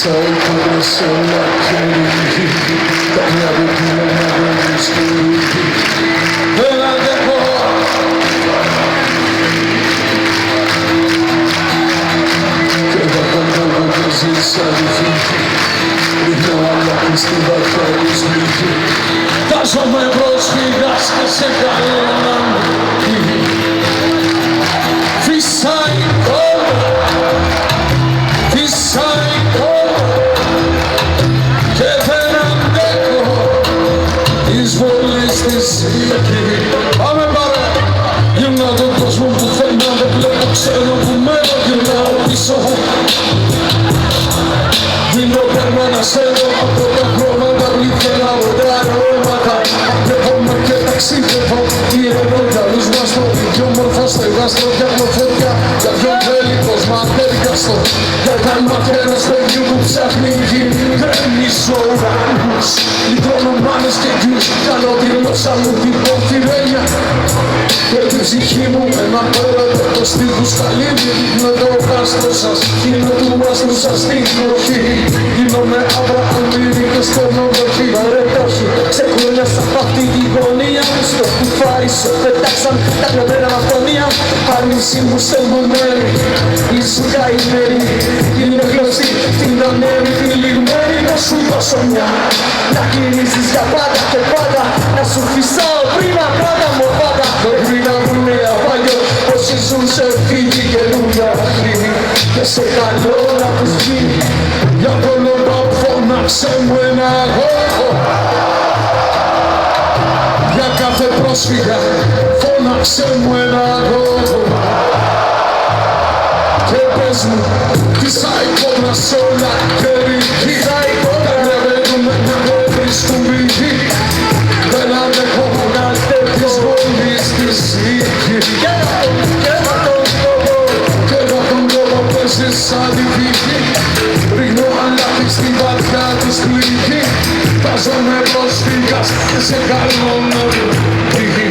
Φυσάει κοντά σε όλα και ρίγη, τα διαδοχεία να βρεις και ρίγη. Δεν αντέχω. Και τα κοντά και ζήσα ρηφίχη, ρίχνω αλάτι στην βαθιά του σπίτι. Βάζομαι πρόσφυγας και σε καλό να μου πει. Φυσάει κοντά, φυσάει κοντά και δεν αντέχω τις βολές της εκεί. Πάμε πάρε! Γυρνάω τον κόσμο που θέλω, δεν βλέπω, ξέρω που μένω, γυρνάω πίσω. Δίνω περμένα σέλο από τα χρώματα, πλήθαινα οντά αρώματα. Απέχομαι και ταξίδευω, τι εννοώ κι άλλους μας το ίδιο μορφό στεγάστρο κι άλλο φωτιά. Για ποιον θέλει κόσμο ατέριαστο, για τα μάτια ενός παιδιού που ψάχνει γη. Γκρέμισω ουρανούς, λιτρώνω μάνες και γιους, κάνω τη γλώσσα μου την πορφυρένια. Και την ψυχή μου με ένα πέραντο το στίχους καλύβει. Δείχνω το κάστρο σας, γίνω του άστρου σας την βροχή. Γίνομαι Αβρααμίδη και στέλνω βροχή. Παρετάχει, ξεκούνιασα απ' αυτή τη γωνία μου. Στο κουφάρι σου πετάξαν τα κλωμένα μαθονία. Άρνηση μου στελμωμένη, ήσουν καημένη. Είναι γλωσσή, την ανέβη, την λιγμένη. Να σου δώσω μια, να γυρίσεις για πάντα και πάντα. Να σου φυσάω πριν απράδα μου πάντα. Μέχρι να βγουνε απάγιο, όσοι ζουν σε φύγη καινούρια χρήνη. Και σε καλό να τους γίνει, για το λόγο φώναξε μου ένα αγώνα. Για κάθε πρόσφυγα φώναξε μου ένα αγώνα. Και πες μου, φυσάει κόντρα σε όλα και ρηχή. Τα ανεβαίνουμε να με βρίσκουν πηγή. Δεν αντέχω τις βολείς της οίκη. Και εγώ τον λόγο παίζεις σαν τη φύγη. Ρίχνω αλάτι στην βαθιά τους πληγή. Βάζομαι πρόσφυγας και σε καλό να μου πληγή.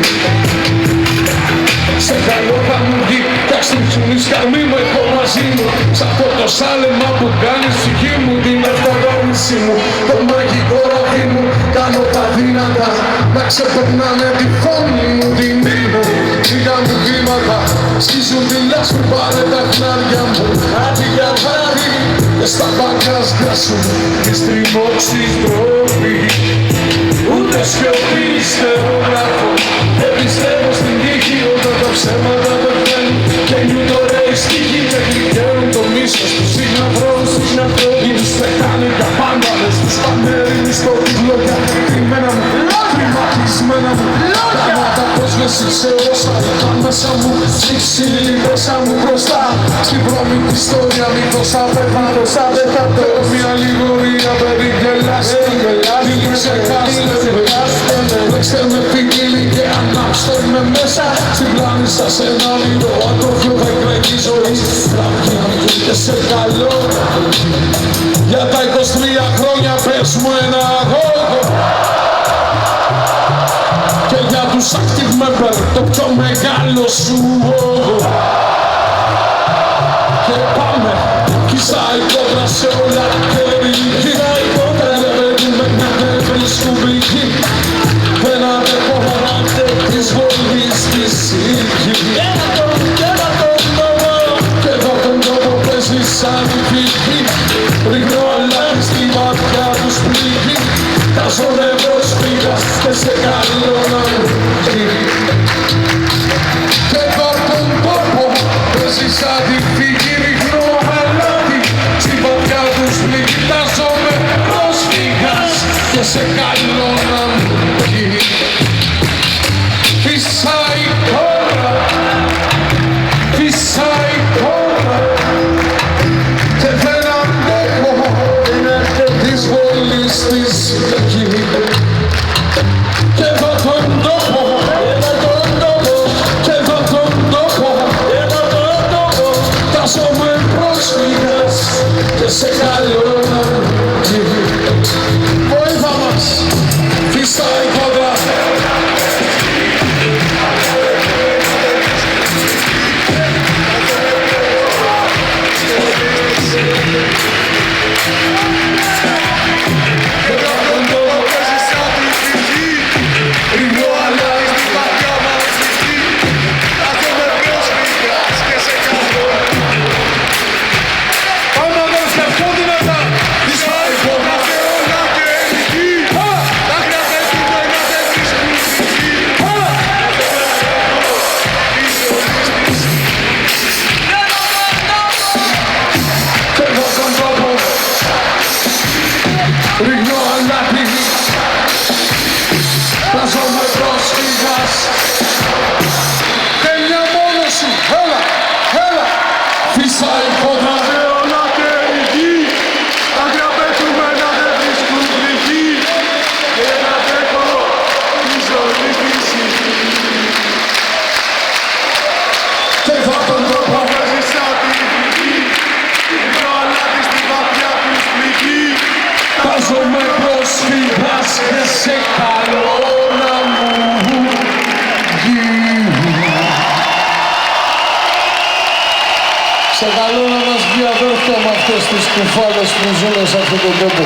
Σε καλό θα μου βγει, τα στριφτουνίσια μη μου έχω μαζί μου. Σ' αυτό το σάλεμα που κάνει ψυχή μου, την αυτογόνηση μου, το μαγικό ραβί μου. Κάνω τα δύνατα να ξεπερνάνε τη φωνή μου, την ύμνο. Λίγα μου βήματα σκίζουν τη λάσπη, πάρε τα χνάρια μου. Άντι για βράδυ και στα μπαγκάζια σου τις τριμώξεις τρόποι. Ούτε σιωπή στερογράφω, δεν πιστεύω στην τύχη όταν τα ψέματα πεθαίνουν. Και νιούτο ρέει στη γη και γλυκαίνουν το μίσος του συνανθρώπους. Τους πετάνε για πάντα, λες τους πανέρινους στο λόγια. Κρυμμένα μου, κρυματισμένα μου, κάνω τα πρόσβεση σε όσα ήταν μέσα μου. Σφίξει η μέσα μου μπροστά στην βρώμικη ιστορία, μήπως απέθαντο. Θέλω μια λιγορία περιγελάστε, μην ξεχάστε. Λέξτε με ποικίλη και ανάψτε με μέσα. Στην πλάνη σας ένα λίγο ατρόφιο θα εκλεγεί ζωή. Και σε καλό για τα 23 χρόνια πες μου ένα αγώγο. Και για τους active member το πιο μεγάλο σου όγο. Και πάμε, φυσάει κόντρα σε όλα και ρηχή. Περιμένουμε να με βρίσκουν πηγή. Δεν αντέχω τις βολείς της οίκη. Και εδώ τον τόπο παίζεις σαν τη φύγη. Ρίχνω αλάτι στη βαθιά τους πληγή. Τάζομαι πρόσφυγας και σε καλό να μου πει. Και εδώ τον τόπο παίζεις σαν τη φύγη. Ρίχνω αλάτι στη βαθιά τους πληγή. Τάζομαι πρόσφυγας και σε καλό να μου πει. Φυσάει τώρα, φυσάει τώρα και δεν αντέχω τις βολείς της εκεί. Και εδώ τον τόπο, και εδώ τον τόπο, τάζομαι πρόσφυγας και σε καλό να μου πει. Βοήθα μας, φυσάει τώρα. Yeah. Σαν κοντά σε όλα τερική, άγρια πέτουμε να δεν βρίσκουν πληγή και να δέχω τη ζωή φύση. και θα τον τρόπο Έζησα τη φυγή, την όλα της τη βαθιά τους πληγή. βάζομαι προσφυγάς και σε καλό να μου βγει. Σε καλό να μας βγει αδέρφια με αυτές τις κουφάλες που ζούμε σε αυτόν τον τόπο.